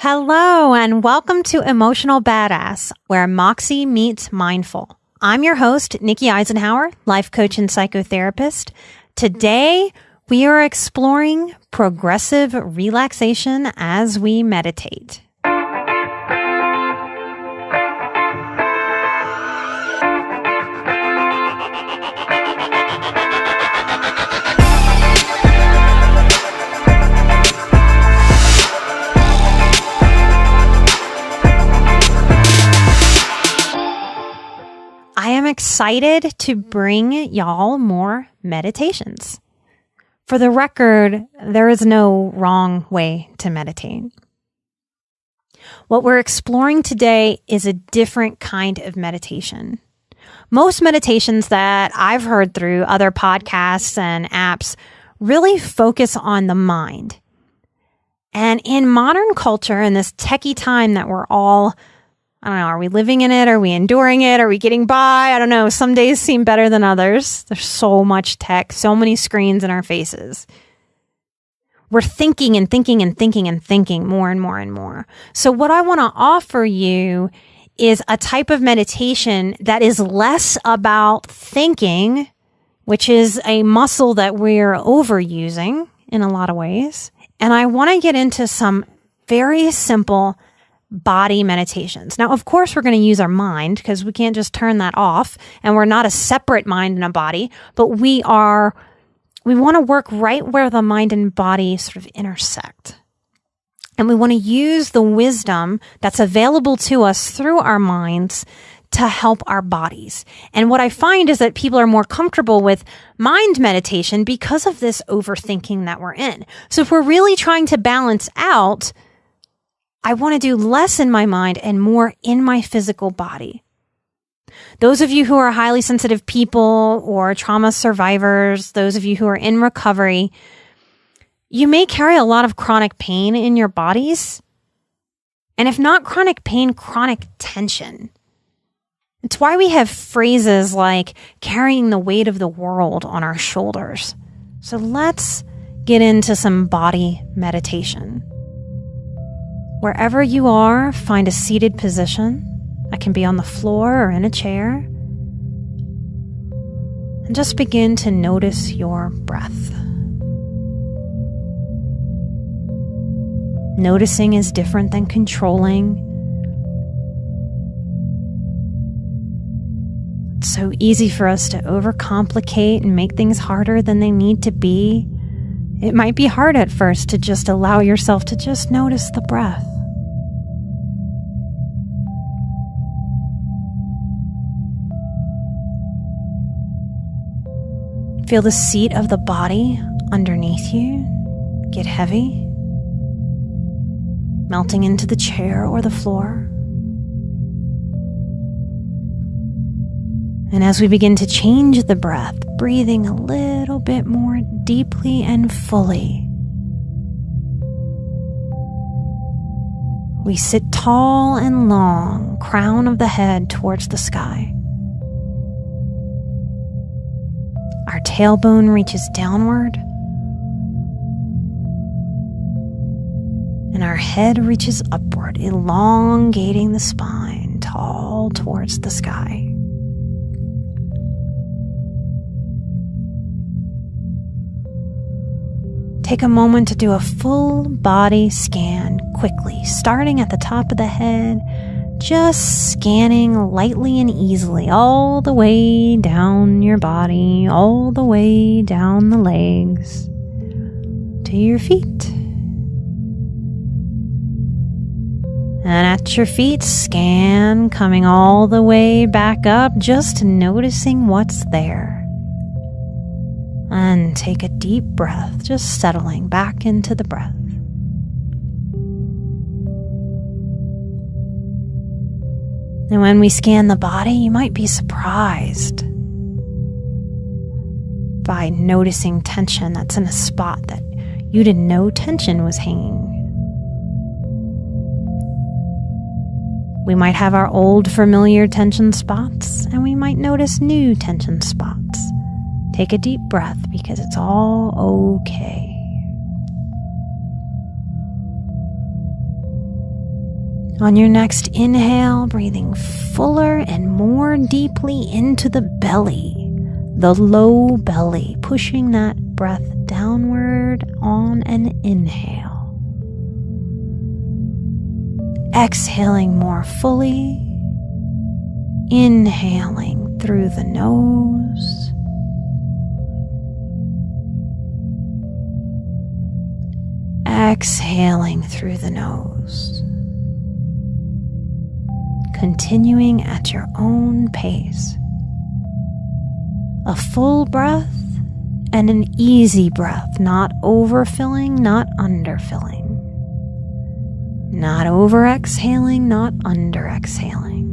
Hello, and welcome to Emotional Badass, where Moxie meets Mindful. I'm your host, Nikki Eisenhower, life coach and psychotherapist. Today, we are exploring progressive relaxation as we meditate. I am excited to bring y'all more meditations. For the record, there is no wrong way to meditate. What we're exploring today is a different kind of meditation. Most meditations that I've heard through other podcasts and apps really focus on the mind. And in modern culture, in this techie time that we're all I don't know, are we living in it? Are we enduring it? Are we getting by? I don't know. Some days seem better than others. There's so much tech, so many screens in our faces. We're thinking and thinking and thinking and thinking more and more and more. So what I want to offer you is a type of meditation that is less about thinking, which is a muscle that we're overusing in a lot of ways. And I want to get into some very simple body meditations. Now, of course, we're going to use our mind because we can't just turn that off, and we're not a separate mind and a body, but we want to work right where the mind and body sort of intersect. And we want to use the wisdom that's available to us through our minds to help our bodies. And what I find is that people are more comfortable with mind meditation because of this overthinking that we're in. So if we're really trying to balance out, I want to do less in my mind and more in my physical body. Those of you who are highly sensitive people or trauma survivors, those of you who are in recovery, you may carry a lot of chronic pain in your bodies. And if not chronic pain, chronic tension. It's why we have phrases like carrying the weight of the world on our shoulders. So let's get into some body meditation. Wherever you are, find a seated position. That can be on the floor or in a chair. And just begin to notice your breath. Noticing is different than controlling. It's so easy for us to overcomplicate and make things harder than they need to be. It might be hard at first to just allow yourself to just notice the breath. Feel the seat of the body underneath you get heavy, melting into the chair or the floor. And as we begin to change the breath, breathing a little bit more deeply and fully, we sit tall and long, crown of the head towards the sky. Our tailbone reaches downward, and our head reaches upward, elongating the spine tall towards the sky. Take a moment to do a full body scan quickly, starting at the top of the head, just scanning lightly and easily all the way down your body, all the way down the legs to your feet. And at your feet, scan coming all the way back up, just noticing what's there. And take a deep breath, just settling back into the breath. And when we scan the body, you might be surprised by noticing tension that's in a spot that you didn't know tension was hanging. We might have our old familiar tension spots, and we might notice new tension spots. Take a deep breath because it's all okay. On your next inhale, breathing fuller and more deeply into the belly, the low belly, pushing that breath downward on an inhale. Exhaling more fully, inhaling through the nose. Exhaling through the nose. Continuing at your own pace. A full breath and an easy breath, not overfilling, not underfilling. Not over exhaling, not under exhaling.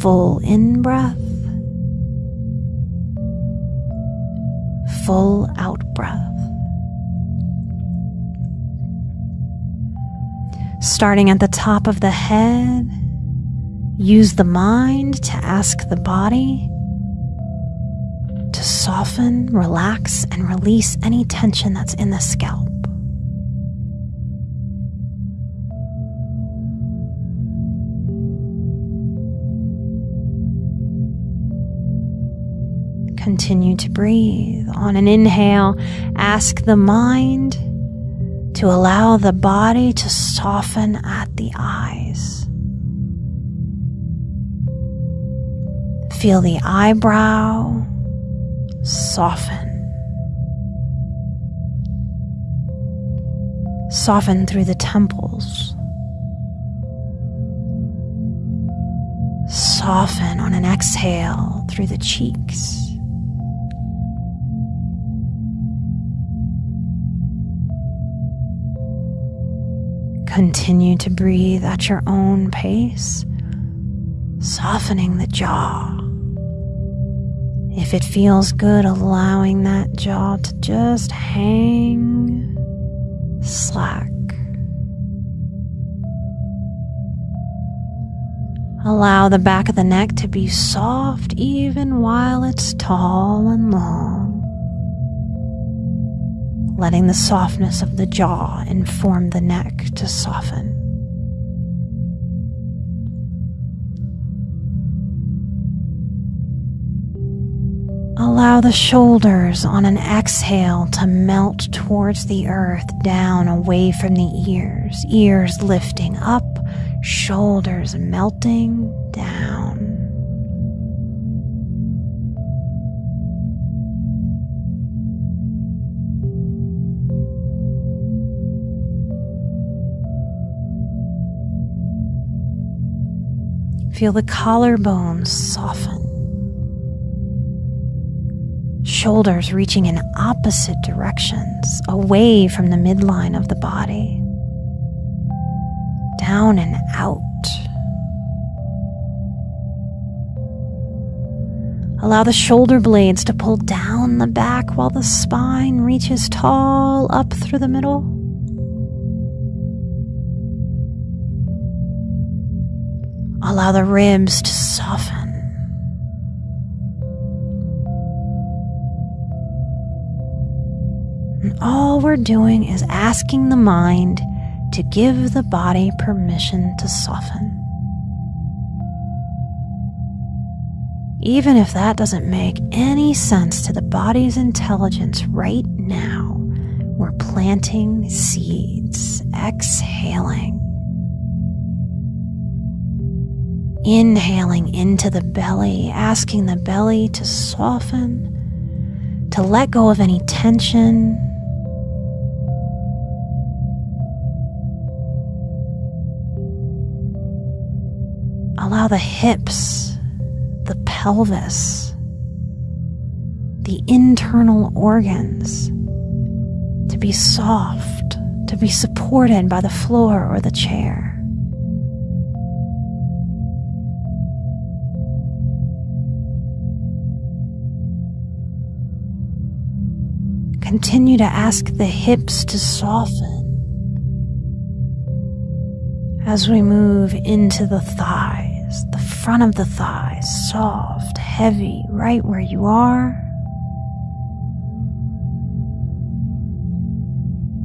Full in breath, full out breath. Starting at the top of the head, use the mind to ask the body to soften, relax, and release any tension that's in the scalp. Continue to breathe. On an inhale, ask the mind to allow the body to soften at the eyes. Feel the eyebrow soften. Soften through the temples. Soften on an exhale through the cheeks. Continue to breathe at your own pace, softening the jaw. If it feels good, allowing that jaw to just hang slack. Allow the back of the neck to be soft even while it's tall and long. Letting the softness of the jaw inform the neck to soften. Allow the shoulders on an exhale to melt towards the earth, down away from the ears. Ears lifting up, shoulders melting down. Feel the collarbones soften. Shoulders reaching in opposite directions, away from the midline of the body. Down and out. Allow the shoulder blades to pull down the back while the spine reaches tall up through the middle. Allow the ribs to soften. And all we're doing is asking the mind to give the body permission to soften. Even if that doesn't make any sense to the body's intelligence right now, we're planting seeds, exhaling. Inhaling into the belly, asking the belly to soften, to let go of any tension. Allow the hips, the pelvis, the internal organs to be soft, to be supported by the floor or the chair. Continue to ask the hips to soften as we move into the thighs, the front of the thighs, soft, heavy, right where you are.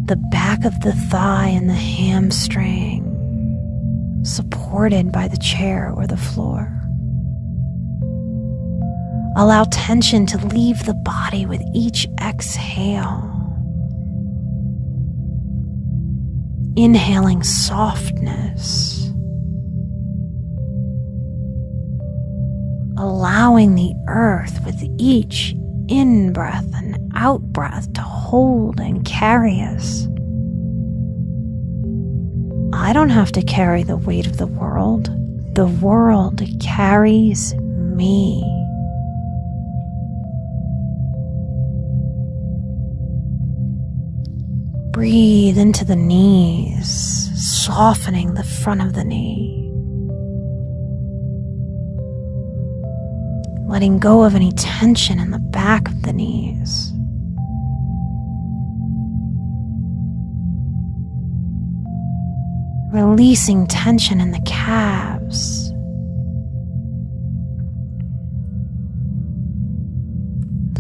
The back of the thigh and the hamstring, supported by the chair or the floor. Allow tension to leave the body with each exhale. Inhaling softness. Allowing the earth with each in-breath and out-breath to hold and carry us. I don't have to carry the weight of the world. The world carries me. Breathe into the knees, softening the front of the knee. Letting go of any tension in the back of the knees. Releasing tension in the calves.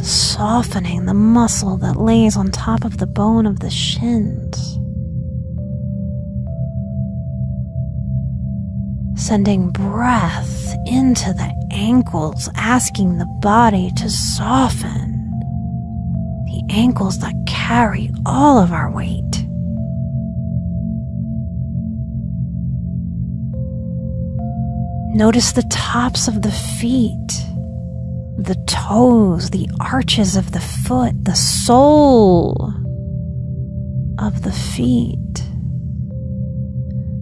Softening the muscle that lays on top of the bone of the shins. Sending breath into the ankles, asking the body to soften. The ankles that carry all of our weight. Notice the tops of the feet. The toes, the arches of the foot, the sole of the feet.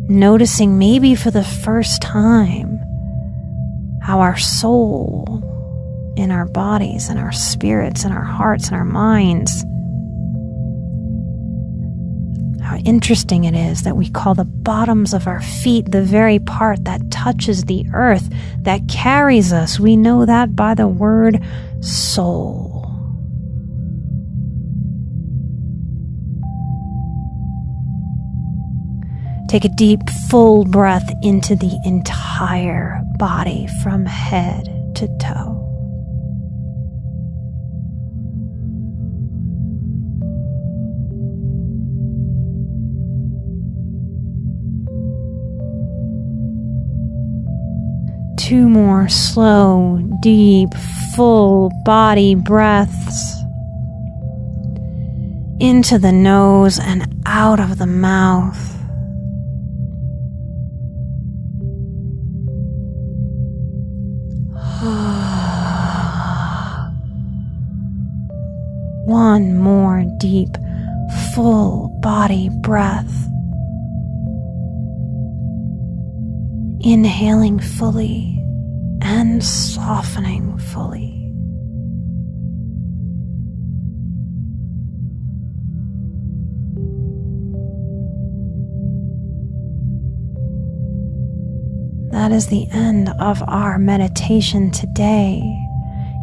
Noticing maybe for the first time how our soul in our bodies and our spirits and our hearts and our minds, how interesting it is that we call the bottoms of our feet the very part that touches the earth, that carries us. We know that by the word soul. Take a deep, full breath into the entire body from head to toe. Two more slow, deep, full body breaths into the nose and out of the mouth. One more deep, full body breath. Inhaling fully and softening fully. That is the end of our meditation today.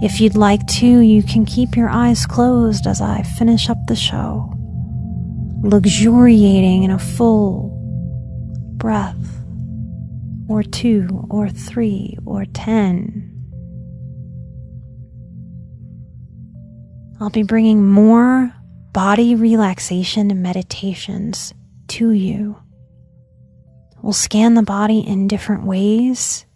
If you'd like to, you can keep your eyes closed as I finish up the show, luxuriating in a full breath, or 2, or 3, or 10. I'll be bringing more body relaxation meditations to you. We'll scan the body in different ways.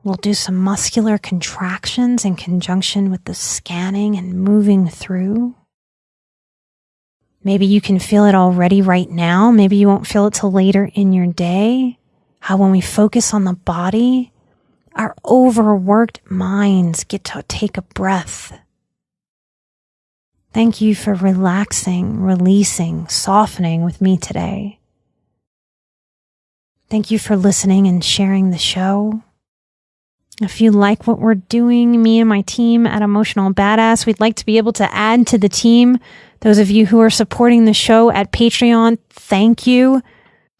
We'll do some muscular contractions in conjunction with the scanning and moving through. Maybe you can feel it already right now. Maybe you won't feel it till later in your day. How when we focus on the body, our overworked minds get to take a breath. Thank you for relaxing, releasing, softening with me today. Thank you for listening and sharing the show. If you like what we're doing, me and my team at Emotional Badass, we'd like to be able to add to the team. Those of you who are supporting the show at Patreon, thank you.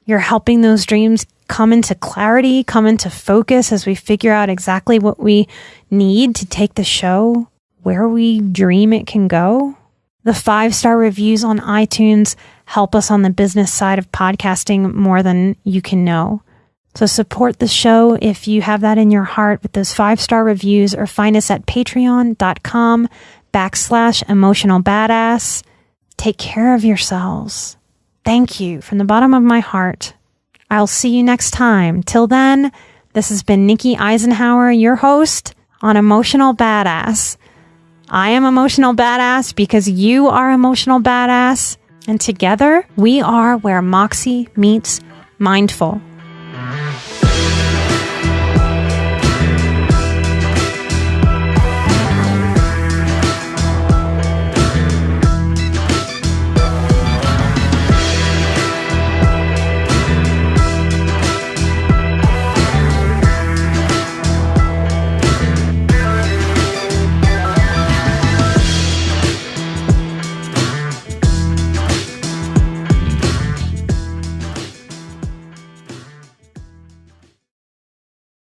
You're helping those dreams come into clarity, come into focus as we figure out exactly what we need to take the show where we dream it can go. The 5-star reviews on iTunes help us on the business side of podcasting more than you can know. So support the show if you have that in your heart with those 5-star reviews, or find us at patreon.com/emotionalbadass. Take care of yourselves. Thank you from the bottom of my heart. I'll see you next time. Till then, this has been Nikki Eisenhower, your host on Emotional Badass. I am Emotional Badass because you are Emotional Badass. And together, we are where Moxie meets mindful.